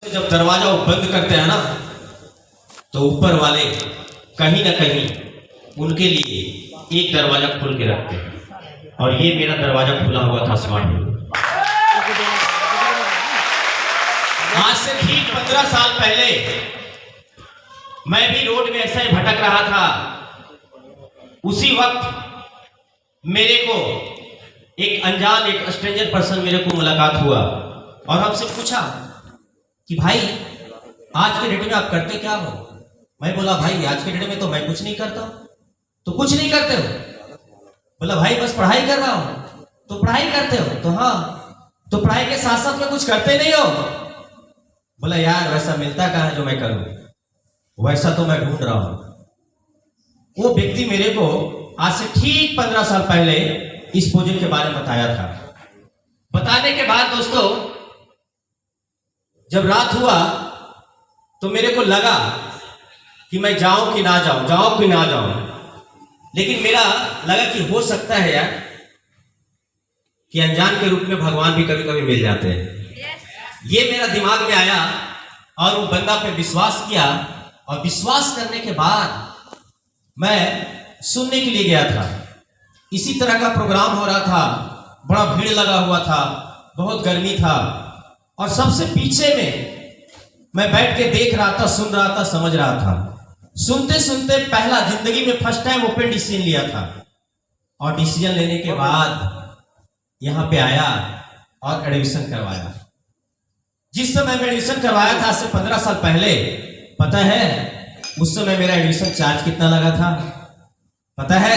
जब दरवाजा बंद करते हैं ना तो ऊपर वाले कहीं ना कहीं उनके लिए एक दरवाजा खोल के रखते हैं और ये मेरा दरवाजा खुला हुआ था स्मार्ट। आज से ठीक 15 साल पहले मैं भी रोड में ऐसा ही भटक रहा था। उसी वक्त मेरे को एक अनजान, एक स्ट्रेंजर पर्सन मेरे को मुलाकात हुआ और हमसे पूछा कि भाई आज के डेट में आप करते क्या हो। मैं बोला भाई आज के डेट में तो मैं कुछ नहीं करता। तो कुछ नहीं करते हो? बोला भाई बस पढ़ाई कर रहा हूं। तो पढ़ाई करते हो? तो हाँ। तो पढ़ाई के साथ साथ में कुछ करते नहीं हो? बोला यार वैसा मिलता कहाँ है जो मैं करूं, वैसा तो मैं ढूंढ रहा हूं। वो व्यक्ति मेरे को आज से ठीक 15 साल पहले इस प्रोजेक्ट के बारे में बताया था। बताने के बाद दोस्तों जब रात हुआ तो मेरे को लगा कि मैं जाऊं कि ना जाऊं, जाऊं कि ना जाऊं। लेकिन मेरा लगा कि हो सकता है यार कि अनजान के रूप में भगवान भी कभी कभी मिल जाते हैं। ये मेरा दिमाग में आया और वो बंदा पे विश्वास किया और विश्वास करने के बाद मैं सुनने के लिए गया था। इसी तरह का प्रोग्राम हो रहा था, बड़ा भीड़ लगा हुआ था, बहुत गर्मी था और सबसे पीछे में मैं बैठ के देख रहा था, सुन रहा था, समझ रहा था। सुनते सुनते पहला जिंदगी में फर्स्ट टाइम ओपन डिसीजन लिया था और डिसीजन लेने के बाद यहां पे आया और एडमिशन करवाया। जिस समय मैं एडमिशन करवाया था आज से 15 साल पहले, पता है उस समय मेरा एडमिशन चार्ज कितना लगा था? पता है?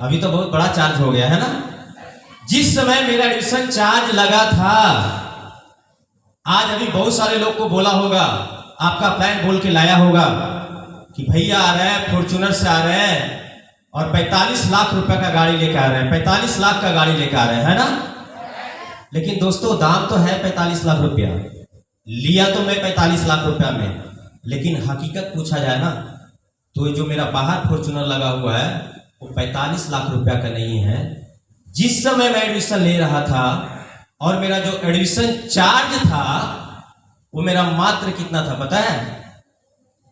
अभी तो बहुत बड़ा चार्ज हो गया है ना। जिस समय मेरा एडमिशन चार्ज लगा था, आज अभी बहुत सारे लोग को बोला होगा, आपका प्लान बोल के लाया होगा कि भैया आ रहे हैं, फॉर्च्यूनर से आ रहे हैं और 45 लाख रुपए का गाड़ी लेकर आ रहे हैं, 45 लाख का गाड़ी लेकर आ रहे हैं, है ना। लेकिन दोस्तों दाम तो है 45 लाख रुपया, लिया तो मैं 45 लाख रुपया में, लेकिन हकीकत पूछा जाए ना तो जो मेरा बाहर फॉर्च्यूनर लगा हुआ है वो 45 लाख रुपया का नहीं है। जिस समय मैं एडमिशन ले रहा था और मेरा जो एडमिशन चार्ज था वो मेरा मात्र कितना था पता है?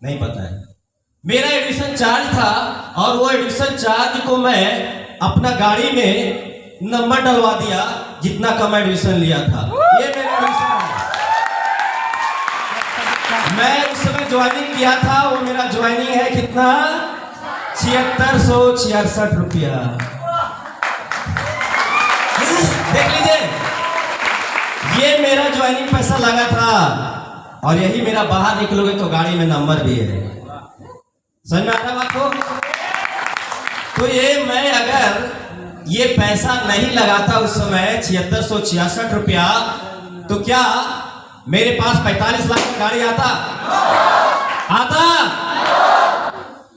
नहीं पता है। मेरा एडमिशन चार्ज था और वो एडमिशन चार्ज को मैं अपना गाड़ी में नंबर डलवा दिया जितना कम एडमिशन लिया था। ये मेरा एडमिशन है। मैं उस समय ज्वाइनिंग किया था, वो मेरा ज्वाइनिंग है कितना? 7666 रुपया। देख लीजिए ये मेरा ज्वाइनिंग पैसा लगा था और यही मेरा बाहर निकलोगे तो गाड़ी में नंबर भी है। समझ में आ रहा बात को? तो ये मैं अगर ये पैसा नहीं लगाता उस समय 7666 रुपया, तो क्या मेरे पास 45 लाख का गाड़ी आता?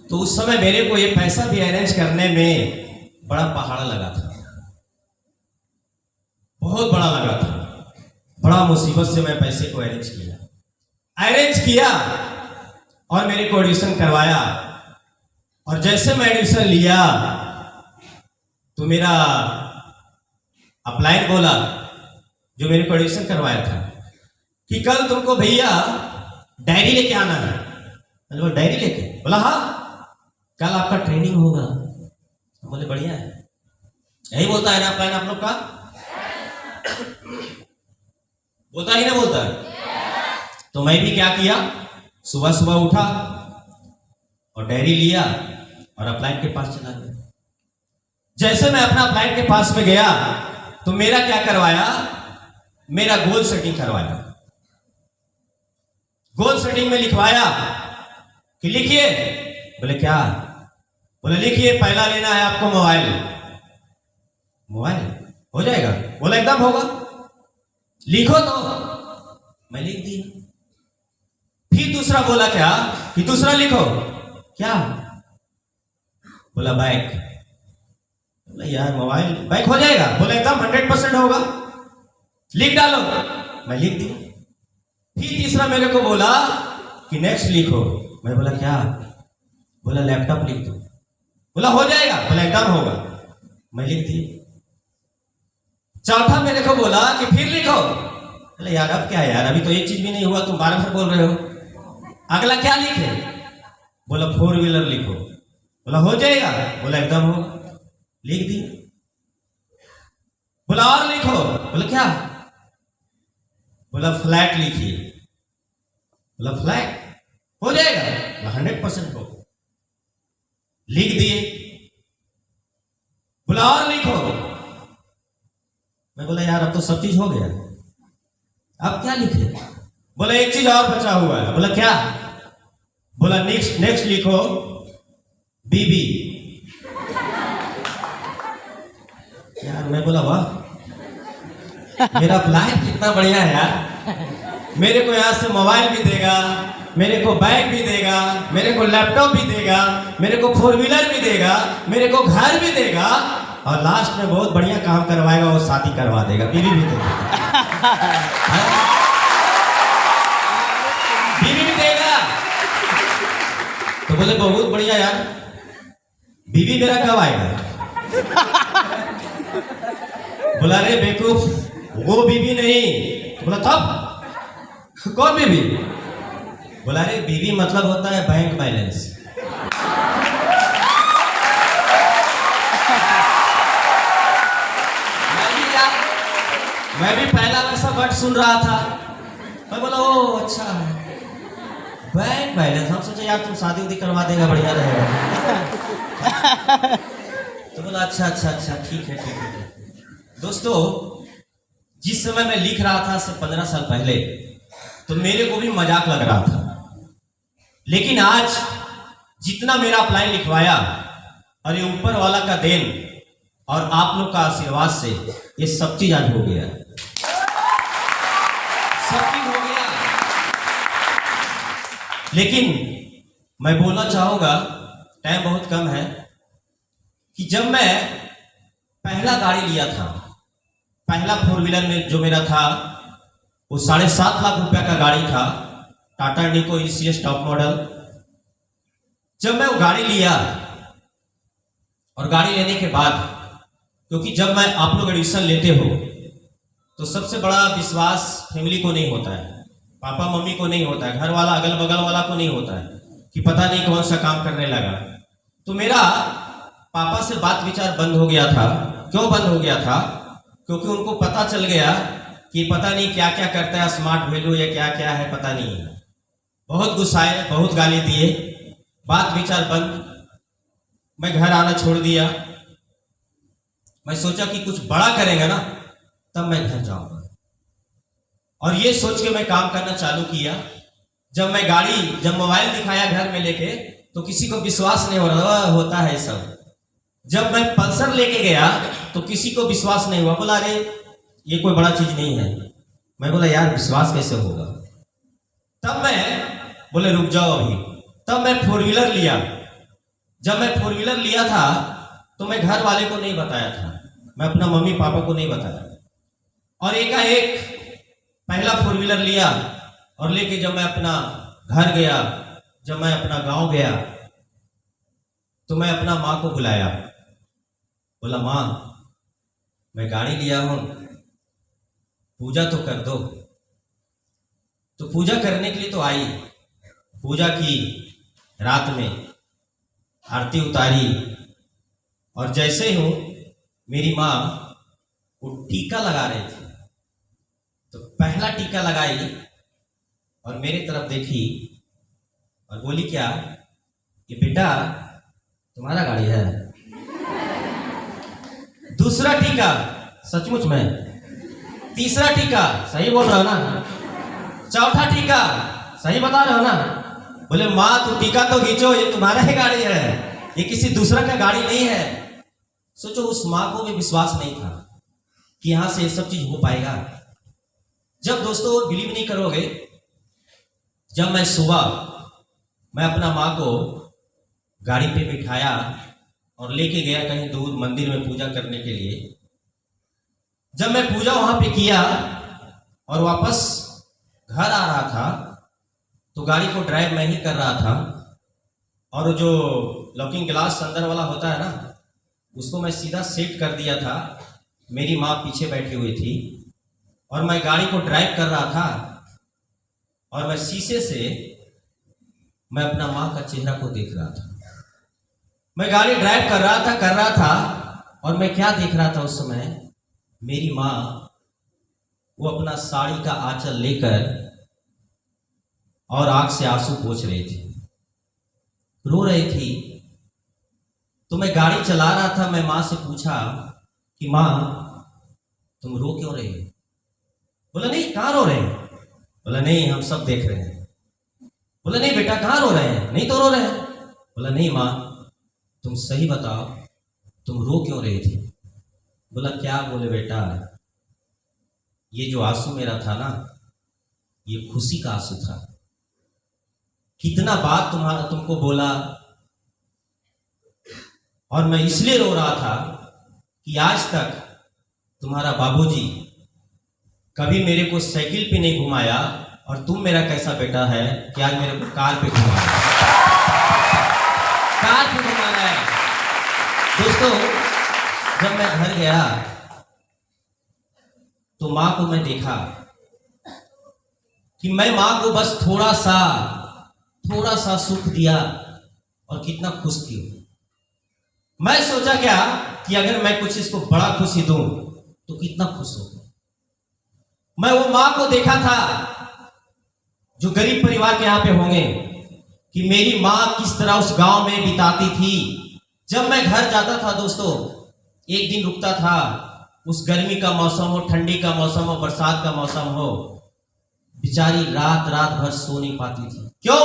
तो उस समय मेरे को ये पैसा भी अरेंज करने में बड़ा पहाड़ लगा था, बहुत बड़ा लगा था। बड़ा मुसीबत से मैं पैसे को अरेंज किया और मेरे को एडमिशन करवाया। और जैसे मैं एडमिशन लिया तो मेरा अपलाइन बोला जो मेरे को एडमिशन करवाया था कि कल तुमको भैया डायरी लेके आना है। मैंने बोला डायरी लेके? बोला हाँ कल आपका ट्रेनिंग होगा। बोले बढ़िया है। यही बोलता है ना अपलाइन आप लोग का? बोलता ही ना बोलता है? तो मैं भी क्या किया, सुबह सुबह उठा और डायरी लिया और अपलाइन के पास चला गया। जैसे मैं अपना अपलाइन के पास में गया तो मेरा क्या करवाया, मेरा गोल सेटिंग करवाया। गोल सेटिंग में लिखवाया कि लिखिए। बोले क्या? बोले लिखिए पहला लेना है आपको मोबाइल। हो जाएगा? बोला एकदम होगा, लिखो। तो मैं लिख दिया। फिर दूसरा बोला क्या कि दूसरा लिखो। क्या? बोला बाइक। बोला यार मोबाइल बाइक हो जाएगा? बोला एकदम 100% होगा, लिख डालो। मैं लिख दिया। फिर तीसरा मेरे को बोला कि नेक्स्ट लिखो। मैं बोला क्या? बोला लैपटॉप लिख दो। बोला हो जाएगा? बोला एकदम होगा। मैं लिख दिया। चौथा मेरे को बोला कि फिर लिखो। बोले यार अब क्या है यार, अभी तो एक चीज भी नहीं हुआ, तुम बार बार बोल रहे हो। अगला क्या लिखे? बोला 4 व्हीलर लिखो। बोला हो जाएगा? बोला एकदम हो। लिख दी। बोला और लिखो। बोला क्या? बोला फ्लैट लिखिए। बोला फ्लैट हो जाएगा? बोला 100% हो। लिख दिए। बोला और लिखो। मैं बोला यार अब तो सब चीज हो गया, अब क्या लिखे? बोला एक चीज और बचा हुआ है। बोला क्या? बोला नेक्स्ट लिखो बीबी। यार मैं बोला वाह, मेरा प्लान कितना बढ़िया है यार। मेरे को यहां से मोबाइल भी देगा, मेरे को बैग भी देगा, मेरे को लैपटॉप भी देगा, मेरे को 4 व्हीलर भी देगा, मेरे को घर भी देगा, और लास्ट में बहुत बढ़िया काम करवाएगा, वो शादी करवा देगा, बीवी भी देगा। बीवी भी देगा। तो बोले बहुत बढ़िया यार, बीवी मेरा कब आएगा? बोला रे बेवकूफ, वो बीवी नहीं। बोला तब कौन बीवी? बोला रे बीवी मतलब होता है बैंक बैलेंस। मैं भी पहला वैसा वर्ड सुन रहा था। मैं बोला ओ अच्छा है बैंक बैलेंस। हम सोचे यार तुम शादी उदी करवा देगा, बढ़िया रहेगा। तो बोला अच्छा अच्छा अच्छा ठीक है ठीक है। दोस्तों जिस समय मैं लिख रहा था सिर्फ 15 साल पहले, तो मेरे को भी मजाक लग रहा था, लेकिन आज जितना मेरा अप्लाई लिखवाया, और ये ऊपर वाला का देन और आप लोग का आशीर्वाद से ये सब चीज आज हो गया, सब चीज हो गया। लेकिन मैं बोलना चाहूंगा, टाइम बहुत कम है, कि जब मैं पहला गाड़ी लिया था, पहला 4 व्हीलर में जो मेरा था, वो 7.5 लाख रुपया का गाड़ी था, टाटा इंडिको ECS टॉप मॉडल। जब मैं वो गाड़ी लिया, और गाड़ी लेने के बाद, क्योंकि जब मैं आप लोग एडमिशन लेते हो तो सबसे बड़ा विश्वास फैमिली को नहीं होता है, पापा मम्मी को नहीं होता है, घर वाला अगल बगल वाला को नहीं होता है, कि पता नहीं कौन सा काम करने लगा। तो मेरा पापा से बात विचार बंद हो गया था। क्यों बंद हो गया था? क्योंकि उनको पता चल गया कि पता नहीं क्या क्या करता है, स्मार्ट वैल्यू या क्या क्या है पता नहीं है। बहुत गुस्साए, बहुत गाली दिए, बात विचार बंद। मैं घर आना छोड़ दिया। मैं सोचा कि कुछ बड़ा करेंगे ना तब मैं घर जाऊंगा, और ये सोच के मैं काम करना चालू किया। जब मोबाइल दिखाया घर में लेके, तो किसी को विश्वास नहीं हो रहा होता है सब। जब मैं पल्सर लेके गया तो किसी को विश्वास नहीं हुआ, बोला अरे ये कोई बड़ा चीज नहीं है। मैं बोला यार विश्वास कैसे होगा? तब मैं बोले रुक जाओ अभी। तब मैं 4 व्हीलर लिया। जब मैं 4 व्हीलर लिया था तो मैं घर वाले को नहीं बताया था, मैं अपना मम्मी पापा को नहीं बताया, और एकाएक पहला 4 व्हीलर लिया, और लेके जब मैं अपना घर गया, जब मैं अपना गांव गया, तो मैं अपना माँ को बुलाया। बोला माँ मैं गाड़ी लिया हूं, पूजा तो कर दो। तो पूजा करने के लिए तो आई, पूजा की, रात में आरती उतारी, और जैसे ही हूं मेरी माँ वो टीका लगा रही थी। तो पहला टीका लगाई और मेरे तरफ देखी और बोली क्या ये बेटा तुम्हारा गाड़ी है? दूसरा टीका, सचमुच में। तीसरा टीका, सही बोल रहे हो ना? चौथा टीका, सही बता रहे हो ना? बोले माँ तू टीका तो खींचो, ये तुम्हारा ही गाड़ी है, ये किसी दूसरा का गाड़ी नहीं है। सोचो उस माँ को भी विश्वास नहीं था कि यहां से ये सब चीज हो पाएगा। जब दोस्तों बिलीव नहीं करोगे, जब मैं सुबह मैं अपना माँ को गाड़ी पे बिठाया और लेके गया कहीं दूर मंदिर में पूजा करने के लिए। जब मैं पूजा वहां पे किया और वापस घर आ रहा था, तो गाड़ी को ड्राइव मैं ही कर रहा था, और जो लॉकिंग ग्लास अंदर वाला होता है ना, उसको मैं सीधा सेट कर दिया था। मेरी माँ पीछे बैठी हुई थी और मैं गाड़ी को ड्राइव कर रहा था और मैं शीशे से मैं अपना माँ का चेहरा को देख रहा था। मैं गाड़ी ड्राइव कर रहा था और मैं क्या देख रहा था उस समय, मेरी माँ वो अपना साड़ी का आंचल लेकर और आंख से आंसू पोंछ रही थी, रो रही थी। तो मैं गाड़ी चला रहा था, मैं माँ से पूछा कि माँ तुम रो क्यों रहे हो? बोला नहीं, कहाँ रो रहे हैं? बोला नहीं, हम सब देख रहे हैं। बोला नहीं बेटा, कहाँ रो रहे हैं? नहीं तो रो रहे हैं। बोला नहीं माँ, तुम सही बताओ, तुम रो क्यों रही थी? बोला क्या बोले बेटा, ये जो आंसू मेरा था ना, ये खुशी का आंसू था। कितना बात तुमको बोला, और मैं इसलिए रो रहा था कि आज तक तुम्हारा बाबूजी कभी मेरे को साइकिल पे नहीं घुमाया, और तुम मेरा कैसा बेटा है कि आज मेरे को कार पे घुमा रहा है, कार पे घुमा रहा है। दोस्तों, जब मैं घर गया तो माँ को मैं देखा कि मैं माँ को बस थोड़ा सा सुख दिया और कितना खुश थी। मैं सोचा क्या कि अगर मैं कुछ इसको बड़ा खुशी दूं तो कितना खुश होगा। मैं वो माँ को देखा था जो गरीब परिवार के यहाँ पे होंगे, कि मेरी माँ किस तरह उस गांव में बिताती थी। जब मैं घर जाता था दोस्तों, एक दिन रुकता था, उस गर्मी का मौसम हो, ठंडी का मौसम हो, बरसात का मौसम हो, बेचारी रात भर सो नहीं पाती थी। क्यों?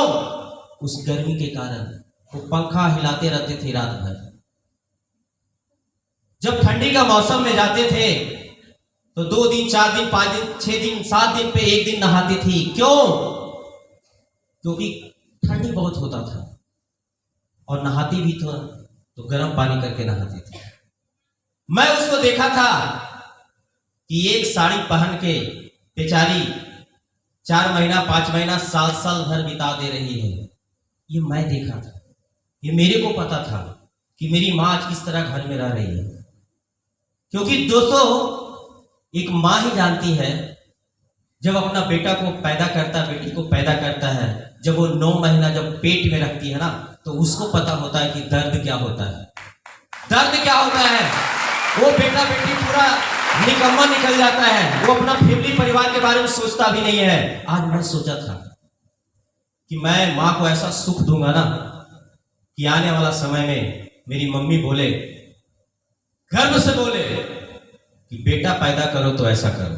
उस गर्मी के कारण वो पंखा हिलाते रहते थे रात भर। जब ठंडी का मौसम में जाते थे तो 2 दिन, 4 दिन, 5 दिन, 6 दिन, 7 दिन पे एक दिन नहाती थी। क्यों? क्योंकि ठंडी बहुत होता था, और नहाती भी तो गर्म पानी करके नहाती थी। मैं उसको देखा था कि एक साड़ी पहन के बेचारी 4 महीना, 5 महीना, साल भर बिता दे रही है। ये मैं देखा था, ये मेरे को पता था कि मेरी माँ आज किस तरह घर में रह रही है। क्योंकि दोस्तों, एक माँ ही जानती है जब अपना बेटा को पैदा करता है, बेटी को पैदा करता है, जब वो 9 महीना जब पेट में रखती है ना, तो उसको पता होता है कि दर्द क्या होता है, दर्द क्या होता है। वो बेटा बेटी पूरा निकम्मा निकल जाता है, वो अपना फैमिली परिवार के बारे में सोचता भी नहीं है। आज मैं सोचा था कि मैं माँ को ऐसा सुख दूंगा ना कि आने वाला समय में मेरी मम्मी बोले, गर्व से बोले कि बेटा पैदा करो तो ऐसा करो,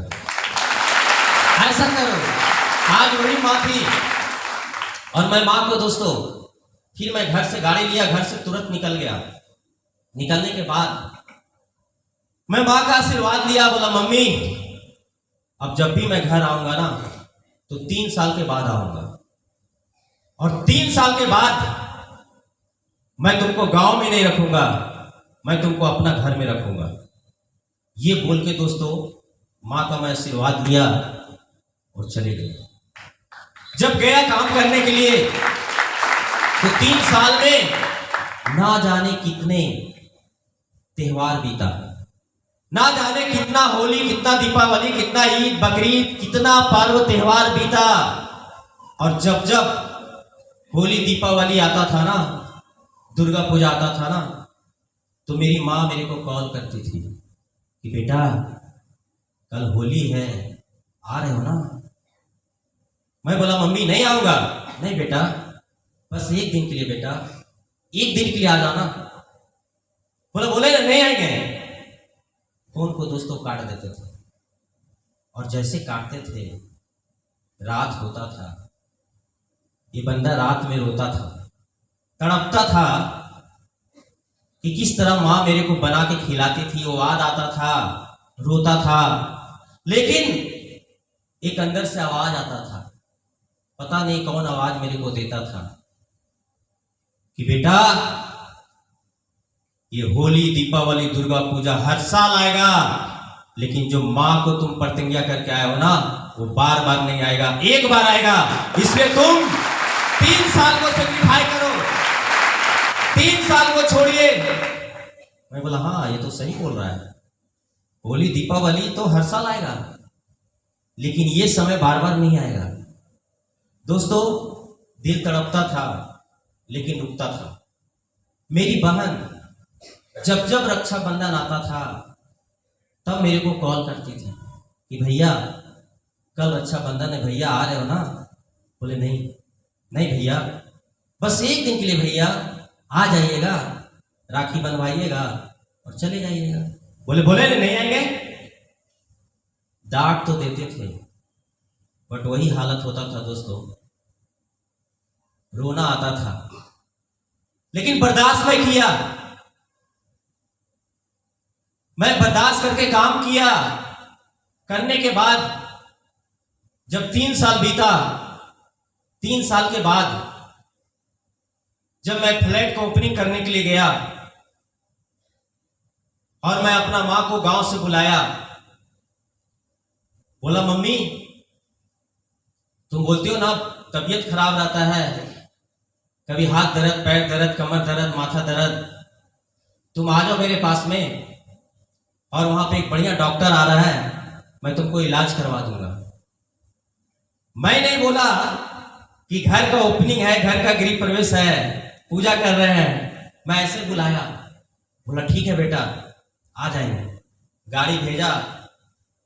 ऐसा करो। आज वही माँ थी। और मैं माँ को दोस्तों, फिर मैं घर से गाड़ी लिया, घर से तुरंत निकल गया। निकलने के बाद मैं माँ का आशीर्वाद लिया, बोला मम्मी अब जब भी मैं घर आऊंगा ना तो 3 साल के बाद आऊंगा, और 3 साल के बाद मैं तुमको गांव में नहीं रखूंगा, मैं तुमको अपना घर में रखूंगा। ये बोल के दोस्तों माँ का मैं आशीर्वाद लिया और चले गए। जब गया काम करने के लिए तो 3 साल में ना जाने कितने त्योहार बीता, ना जाने कितना होली, कितना दीपावली, कितना ईद, बकरीद, कितना पर्व त्योहार बीता। और जब जब होली दीपावली आता था ना, दुर्गा पूजा आता था ना, तो मेरी माँ मेरे को कॉल करती थी कि बेटा कल होली है, आ रहे हो ना? मैं बोला मम्मी नहीं आऊंगा। नहीं बेटा, बस 1 दिन के लिए बेटा, 1 दिन के लिए आ जाना। बोले ना नहीं आएंगे। फोन को दोस्तों काट देते थे, और जैसे काटते थे रात होता था, ये बंदा रात में रोता था, तड़पता था कि किस तरह माँ मेरे को बना के खिलाती थी। वो याद आता था, रोता था, लेकिन एक अंदर से आवाज आता था, पता नहीं कौन आवाज मेरे को देता था कि बेटा ये होली, दीपावली, दुर्गा पूजा हर साल आएगा, लेकिन जो माँ को तुम प्रतिज्ञा करके आए हो ना, वो बार बार नहीं आएगा, एक बार आएगा। इसलिए तुम 3 साल को सेक्रीफाई करो, 3 साल को छोड़िए। मैं बोला हाँ ये तो सही बोल रहा है, होली दीपावली तो हर साल आएगा, लेकिन ये समय बार बार नहीं आएगा। दोस्तों, दिल तड़पता था लेकिन रुकता था। मेरी बहन जब जब रक्षाबंधन आता था तब मेरे को कॉल करती थी कि भैया कल रक्षाबंधन है, भैया आ रहे हो ना? बोले नहीं नहीं भैया, बस एक दिन के लिए भैया आ जाइएगा, राखी बनवाइएगा और चले जाइएगा। बोले बोले नहीं आएंगे। डांट तो देते थे बट वही हालत होता था दोस्तों, रोना आता था, लेकिन बर्दाश्त मैं किया। मैं बर्दाश्त करके काम किया। करने के बाद जब 3 साल बीता, 3 साल के बाद जब मैं फ्लैट को ओपनिंग करने के लिए गया और मैं अपना मां को गांव से बुलाया, बोला मम्मी तुम बोलती हो ना तबीयत खराब रहता है, कभी हाथ दर्द, पैर दर्द, कमर दर्द, माथा दर्द, तुम आ जाओ मेरे पास में और वहां पे एक बढ़िया डॉक्टर आ रहा है, मैं तुमको इलाज करवा दूंगा। मैं नहीं बोला कि घर का ओपनिंग है, घर का गृह प्रवेश है, पूजा कर रहे हैं, मैं ऐसे बुलाया। बोला ठीक है बेटा आ जाएंगे। गाड़ी भेजा,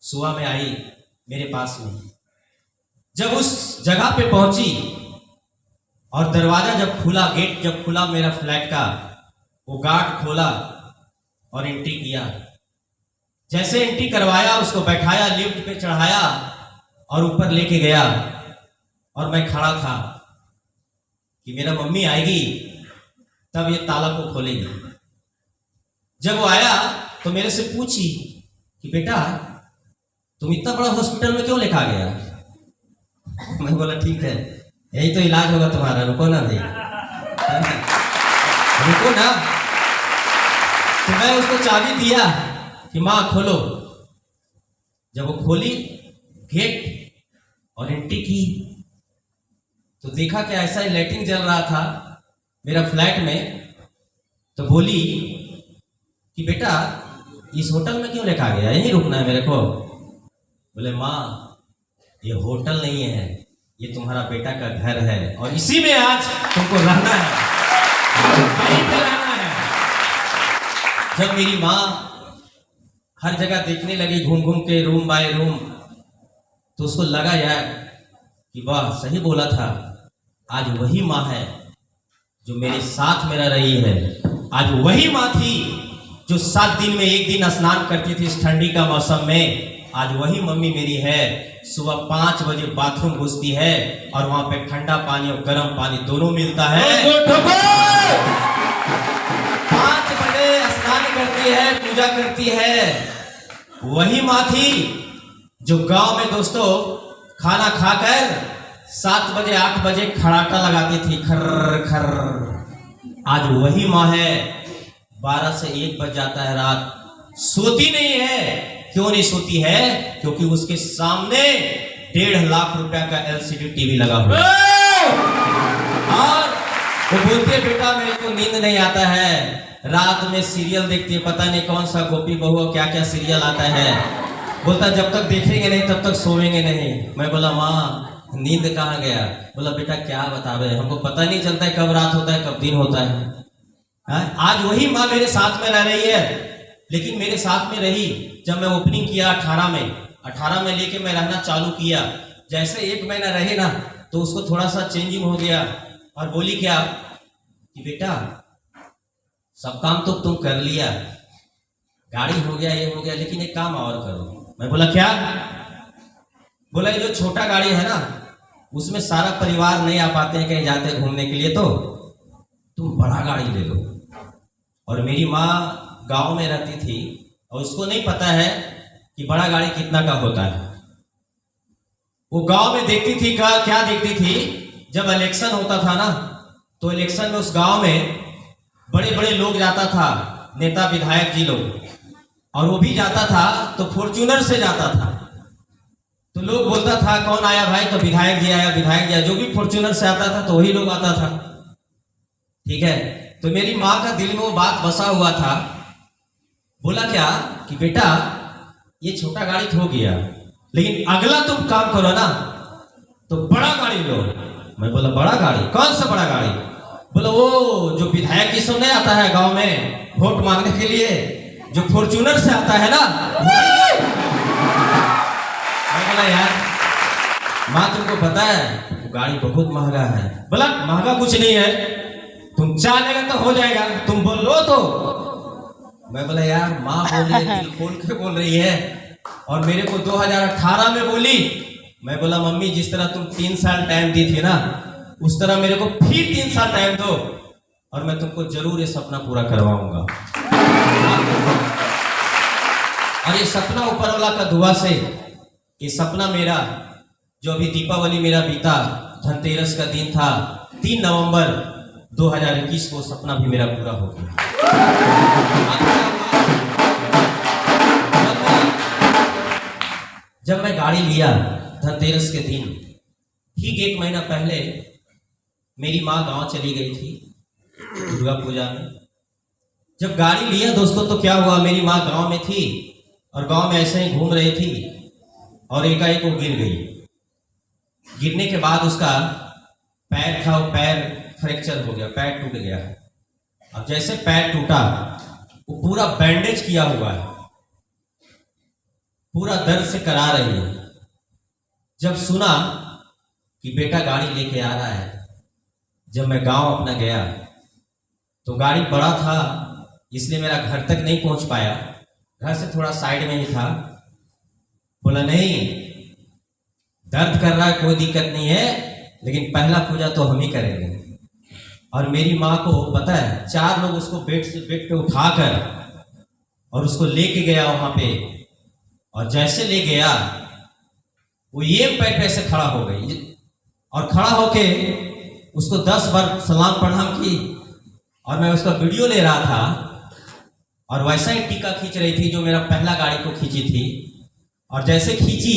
सुबह में आई मेरे पास में। जब उस जगह पे पहुंची और दरवाजा जब खुला, गेट जब खुला मेरा फ्लैट का, वो गार्ड खोला और एंट्री किया। जैसे एंट्री करवाया, उसको बैठाया, लिफ्ट पे चढ़ाया और ऊपर लेके गया और मैं खड़ा था कि मेरा मम्मी आएगी तब ये ताला को खोलेगी। जब वो आया तो मेरे से पूछी कि बेटा तुम इतना बड़ा हॉस्पिटल में क्यों लेकर गया? मैं बोला ठीक है, यही तो इलाज होगा तुम्हारा, रुको ना भाई, रुको ना। तो मैं उसको चाबी दिया कि माँ खोलो। जब वो खोली गेट और एंट्री की तो देखा कि ऐसा ही लाइटिंग जल रहा था मेरा फ्लैट में। तो बोली कि बेटा इस होटल में क्यों लेकर गया, यहीं रुकना है मेरे को? बोले माँ ये होटल नहीं है, ये तुम्हारा बेटा का घर है और इसी में आज तुमको रहना है, यहीं पे रहना है। जब मेरी माँ हर जगह देखने लगी घूम घूम के, रूम बाय रूम, तो उसको लगा यार कि वाह सही बोला था, आज वही माँ है जो मेरे साथ मेरा रही है। आज वही माँ थी जो 7 दिन में 1 दिन स्नान करती थी इस ठंडी का मौसम में। आज वही मम्मी मेरी है, सुबह 5 बजे बाथरूम घुसती है और वहां पे ठंडा पानी और गर्म पानी दोनों मिलता है। 5 बजे स्नान करती है, पूजा करती है। वही माँ थी जो गांव में दोस्तों खाना खाकर 7 बजे 8 बजे खड़ाटा लगाती थी, खर्र खर्र। आज वही माँ है 12 से 1 बज जाता है रात, सोती नहीं है। क्यों नहीं सोती है? क्योंकि उसके सामने 1.5 लाख रुपया का LCD टीवी लगा हुआ है और वो बोलती है बेटा मेरे को नींद नहीं आता है, रात में सीरियल देखती है, पता नहीं कौन सा गोपी बहू क्या क्या सीरियल आता है। बोलता जब तक देखेंगे नहीं तब तक सोएंगे नहीं। मैं बोला माँ नींद कहाँ गया? बोला बेटा क्या बतावे, हमको पता नहीं चलता है कब रात होता है कब दिन होता है। आज वही माँ मेरे साथ में रह रही है, लेकिन मेरे साथ में रही जब मैं ओपनिंग किया 18 में लेके मैं रहना चालू किया। जैसे 1 महीना रहे ना तो उसको थोड़ा सा चेंजिंग हो गया और बोली क्या कि बेटा सब काम तो तुम कर लिया, गाड़ी हो गया, ये हो गया, लेकिन एक काम और करो। मैं बोला क्या? बोला ये जो छोटा गाड़ी है ना उसमें सारा परिवार नहीं आ पाते हैं कहीं जाते घूमने के लिए, तो तुम बड़ा गाड़ी ले लो। और मेरी माँ गांव में रहती थी और उसको नहीं पता है कि बड़ा गाड़ी कितना का होता है। वो गांव में देखती थी क्या देखती थी, जब इलेक्शन होता था ना तो इलेक्शन में उस गांव में बड़े बड़े लोग जाता था, नेता विधायक जी लोग, और वो भी जाता था तो फॉर्च्यूनर से जाता था। तो लोग बोलता था कौन आया भाई, तो विधायक जी आया, विधायक जी आया। जो भी फॉर्च्यूनर से आता था तो वही लोग आता था। ठीक है, तो मेरी माँ का दिल में वो बात बसा हुआ था। बोला क्या कि बेटा ये छोटा गाड़ी हो गया, लेकिन अगला तुम काम करो ना तो बड़ा गाड़ी लो। मैं बोला बड़ा गाड़ी? कौन सा बड़ा गाड़ी? बोला वो जो विधायक की सब नहीं आता है गांव में वोट मांगने के लिए, जो फॉर्च्यूनर से आता है ना। मैं बोला यार माँ तुमको पता है गाड़ी बहुत महंगा है। बोला महंगा कुछ नहीं है, तुम चाहेगा तो हो जाएगा, तुम बोलो तो। मैं बोला यार माँ बोल रही है, दिल खोल के बोल रही है, और मेरे को 2018 में बोली। मैं बोला मम्मी जिस तरह तुम 3 साल टाइम दी थी ना, उस तरह मेरे को फिर 3 साल टाइम दो और मैं तुमको जरूर ये सपना पूरा करवाऊंगा। और ये सपना ऊपर वाला का दुआ से, ये सपना मेरा जो अभी दीपावली मेरा बीता, धनतेरस का दिन था 3 नवंबर 2021 को, सपना भी मेरा पूरा हो गया। जब मैं गाड़ी लिया धनतेरस के दिन, ठीक 1 महीना पहले मेरी माँ गांव चली गई थी दुर्गा पूजा में। जब गाड़ी लिया दोस्तों तो क्या हुआ, मेरी माँ गांव में थी और गांव में ऐसे ही घूम रही थी और एकाएक वो गिर गई। गिरने के बाद उसका पैर था, वो पैर फ्रैक्चर हो गया, पैर टूट गया। अब जैसे पैर टूटा वो पूरा बैंडेज किया हुआ है, पूरा दर्द से करा रही है। जब सुना कि बेटा गाड़ी लेके आ रहा है, जब मैं गांव अपना गया तो गाड़ी बड़ा था इसलिए मेरा घर तक नहीं पहुंच पाया, घर से थोड़ा साइड में ही था। बोला नहीं दर्द कर रहा है कोई दिक्कत नहीं है, लेकिन पहला पूजा तो हम ही करेंगे। और मेरी माँ को पता है 4 लोग उसको बेड पे उठाकर और उसको लेके गया वहां पे, और जैसे ले गया वो ये पैर पे ऐसे खड़ा हो गई और खड़ा होके उसको 10 बार सलाम प्रणाम की। और मैं उसका वीडियो ले रहा था और वैसा ही टीका खींच रही थी जो मेरा पहला गाड़ी को खींची थी। और जैसे खींची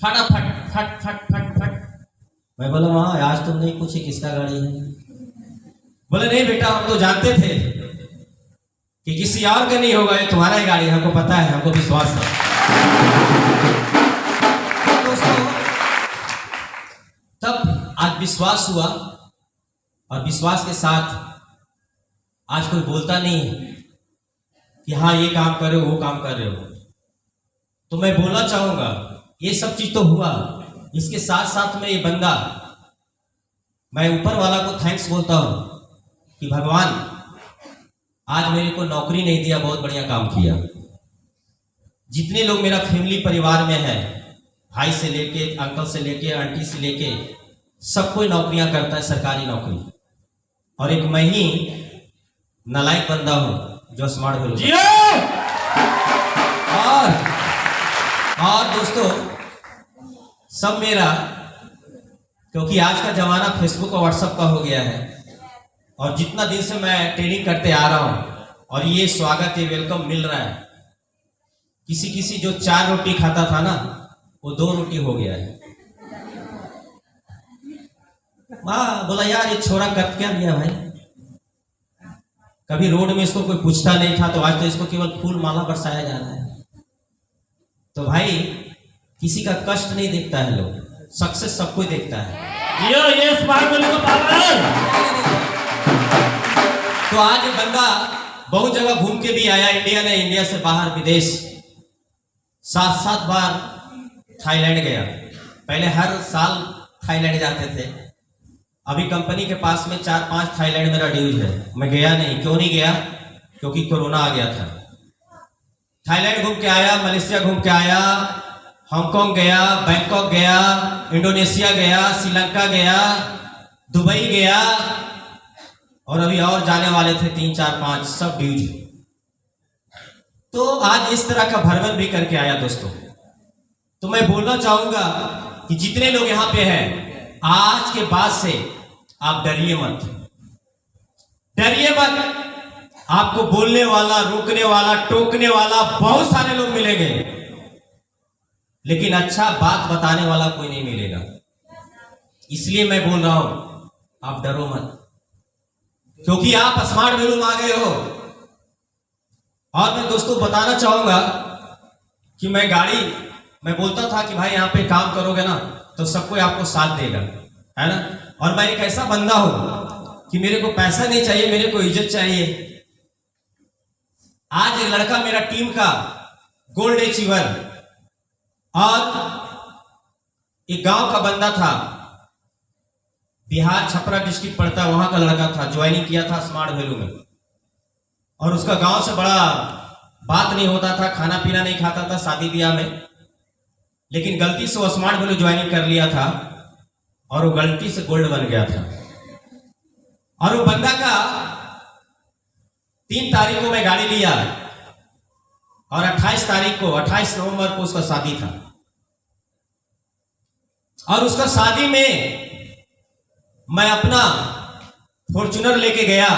फटाफट फट फट फट फट। मैं बोला माँ आज तुम नहीं पूछी किसका गाड़ी है? बोले नहीं बेटा हम तो जानते थे कि किसी और का नहीं होगा, ये तुम्हारा ही गाड़ी है, हमको पता है, हमको विश्वास है। दोस्तों तब आज विश्वास हुआ और विश्वास के साथ आज कोई बोलता नहीं है कि हाँ ये काम कर रहे हो वो काम कर रहे हो। तो मैं बोलना चाहूंगा ये सब चीज तो हुआ, इसके साथ साथ में ये बंदा, मैं ऊपर वाला को थैंक्स बोलता हूं कि भगवान आज मेरे को नौकरी नहीं दिया, बहुत बढ़िया काम किया। जितने लोग मेरा फैमिली परिवार में है, भाई से लेके अंकल से लेके आंटी से लेके सब कोई नौकरियां करता है, सरकारी नौकरी, और एक मैं ही नालायक बंदा हूं जो स्मार्ट बोलूं। और दोस्तों सब मेरा, क्योंकि आज का जमाना फेसबुक और व्हाट्सएप का हो गया है, और जितना दिन से मैं ट्रेनिंग करते आ रहा हूं और ये स्वागत ये वेलकम मिल रहा है, किसी किसी जो 4 रोटी खाता था ना वो 2 रोटी हो गया है। माँ बोला यार ये छोरा कर क्या लिया भाई, कभी रोड में इसको कोई पूछता नहीं था, तो आज तो इसको केवल फूल माला बरसाया जा रहा है। तो भाई किसी का कष्ट नहीं देखता है लोग, सक्सेस सबको देखता है। ये तो आज ये बंदा बहुत जगह घूम के भी आया, इंडिया ने, इंडिया से बाहर विदेश 7-7 बार थाईलैंड गया। पहले हर साल थाईलैंड जाते थे, अभी कंपनी के पास में 4-5 थाईलैंड मेरा ड्यूज है, मैं गया नहीं। क्यों नहीं गया? क्योंकि कोरोना आ गया था। थाईलैंड घूम के आया, मलेशिया घूम के आया, हांगकांग गया, बैंकॉक गया, इंडोनेशिया गया, श्रीलंका गया, दुबई गया, और अभी और जाने वाले थे 3-4-5 सब ड्यूज। तो आज इस तरह का भ्रमण भी करके आया दोस्तों। तो मैं बोलना चाहूंगा कि जितने लोग यहां पे हैं, आज के बाद से आप डरिए मत, डरिए मत। आपको बोलने वाला, रोकने वाला, टोकने वाला बहुत सारे लोग मिलेंगे, लेकिन अच्छा बात बताने वाला कोई नहीं मिलेगा। इसलिए मैं बोल रहा हूं आप डरो मत, क्योंकि आप स्मार्ट वैल्यू आ गए हो। और मैं दोस्तों बताना चाहूंगा कि मैं गाड़ी मैं बोलता था कि भाई यहाँ पे काम करोगे ना तो सब कोई आपको साथ देगा, है ना। और मैं एक ऐसा बंदा हूं कि मेरे को पैसा नहीं चाहिए, मेरे को इज्जत चाहिए। आज एक लड़का मेरा टीम का गोल्ड अचीवर और एक गांव का बंदा था, बिहार छपरा डिस्ट्रिक्ट पड़ता है, वहां का लड़का था, ज्वाइनिंग किया था स्मार्ट वैल्यू में। और उसका गांव से बड़ा बात नहीं होता था, खाना पीना नहीं खाता था शादी ब्याह में, लेकिन गलती से वो स्मार्ट वैल्यू ज्वाइनिंग कर लिया था और वो गलती से गोल्ड बन गया था। और वो बंदा का 3 तारीख को मैं गाड़ी लिया और 28 नवंबर को उसका शादी था। और उसका शादी में मैं अपना फॉर्च्यूनर लेके गया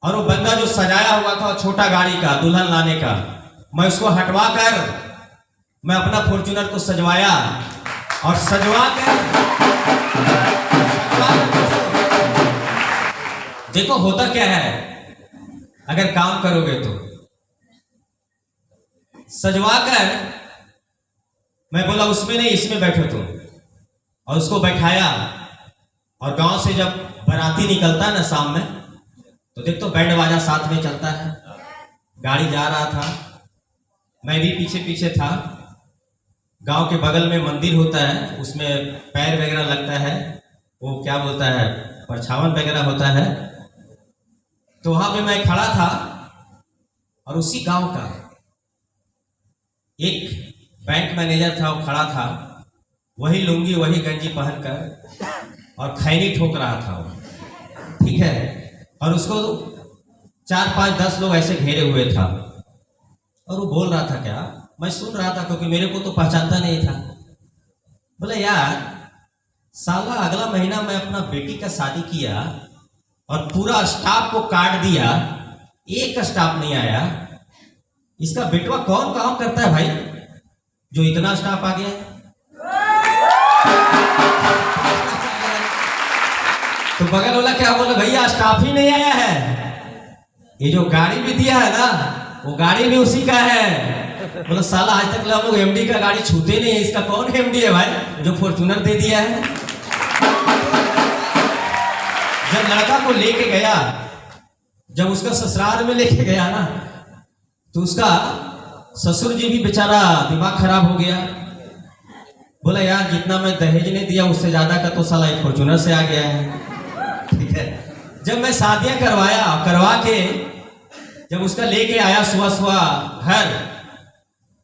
और वो बंदा जो सजाया हुआ था छोटा गाड़ी का दुल्हन लाने का, मैं उसको हटवा कर मैं अपना फॉर्च्यूनर को सजवाया और सजवा कर देखो होता क्या है अगर काम करोगे तो। सजवा कर मैं बोला उसमें नहीं इसमें बैठो तुम, और उसको बैठाया। और गांव से जब बाराती निकलता है ना शाम में, तो देख तो बैंड बाजा साथ में चलता है। गाड़ी जा रहा था, मैं भी पीछे पीछे था। गांव के बगल में मंदिर होता है, उसमें पैर वगैरह लगता है, वो क्या बोलता है परछावन वगैरह होता है। तो वहां पे मैं खड़ा था और उसी गांव का एक बैंक मैनेजर था, वो खड़ा था, वही लुंगी वही गंजी पहनकर और खैनी ठोक रहा था वो, ठीक है। और उसको 4, 5, 10 लोग ऐसे घेरे हुए था और वो बोल रहा था क्या, मैं सुन रहा था क्योंकि मेरे को तो पहचानता नहीं था। बोले यार साला अगला महीना मैं अपना बेटी का शादी किया और पूरा स्टाफ को काट दिया, एक स्टाफ नहीं आया। इसका बेटवा कौन काम करता है भाई जो इतना स्टाफ आ गया। तो बगल वाला क्या बोला, भैया स्टाफ ही नहीं आया है, ये जो गाड़ी भी दिया है ना वो गाड़ी भी उसी का है। बोला साला आज तक हम लोग एमडी का गाड़ी छूते नहीं है, इसका कौन एमडी है भाई जो फॉर्च्यूनर दे दिया है। जब लड़का को लेके गया, जब उसका ससुराल में लेके गया ना, तो उसका ससुर जी भी बेचारा दिमाग खराब हो गया। बोला यार जितना मैं दहेज ने दिया उससे ज्यादा का तो साला एक फॉर्च्यूनर से आ गया है, ठीक है। जब मैं शादियां करवा के जब उसका लेके आया सुबह सुबह घर,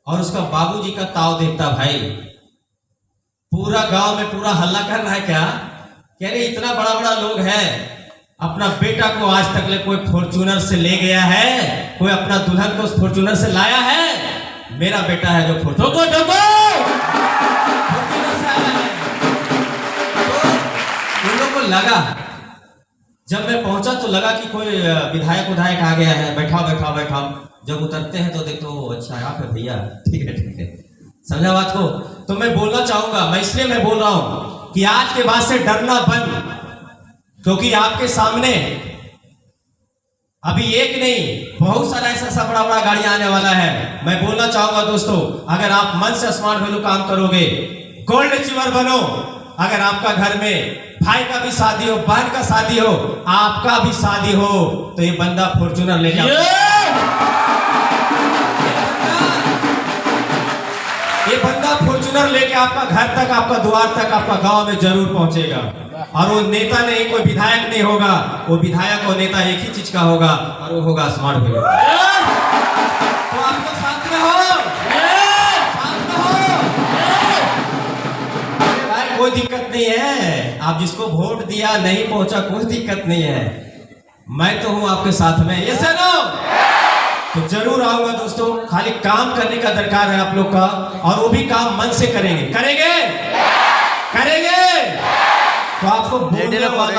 और उसका बाबूजी का ताव देखता भाई, पूरा गांव में पूरा हल्ला कर रहा है क्या, कह रहे इतना बड़ा बड़ा लोग है, अपना बेटा को आज तक ले कोई फॉर्च्यूनर से ले गया है, कोई अपना दुल्हन को फॉर्च्यूनर से लाया है, मेरा बेटा है जो फॉर्च्यूनर से आया है। तो उन लोगों को लगा, जब मैं पहुंचा तो लगा कि कोई विधायक आ गया है, बैठाओ। जब उतरते हैं तो देखो अच्छा आप है भैया, ठीक है, समझा बात को। तो मैं बोलना चाहूंगा, मैं इसलिए मैं बोल रहा हूं कि आज के बाद से डरना बंद, क्योंकि आपके सामने अभी एक नहीं बहुत सारा ऐसा बड़ा गाड़ी आने वाला है। मैं बोलना चाहूंगा दोस्तों, अगर आप मन से स्मार्ट वैल्यू काम करोगे, गोल्ड अचीवर बनो। अगर आपका घर में भाई का भी शादी हो, बहन का शादी हो, आपका भी शादी हो, तो ये बंदा फॉर्च्यूनर ले जाए, ये बंदा फॉर्च्यूनर लेके आपका घर तक, आपका द्वार तक, आपका गांव में जरूर पहुंचेगा। और वो नेता नहीं, कोई विधायक नहीं होगा, वो विधायक और नेता एक ही चीज का होगा, और वो होगा स्मार्ट वैल्यू। तो आपको साथ में हो, कोई दिक्कत नहीं है। आप जिसको वोट दिया नहीं पहुंचा, कोई दिक्कत नहीं है, मैं तो हूं आपके साथ में, ये सुनो। तो जरूर आऊंगा दोस्तों, खाली काम करने का दरकार है आप लोग का, और वो भी काम मन से करेंगे। तो आपको बोलने वाला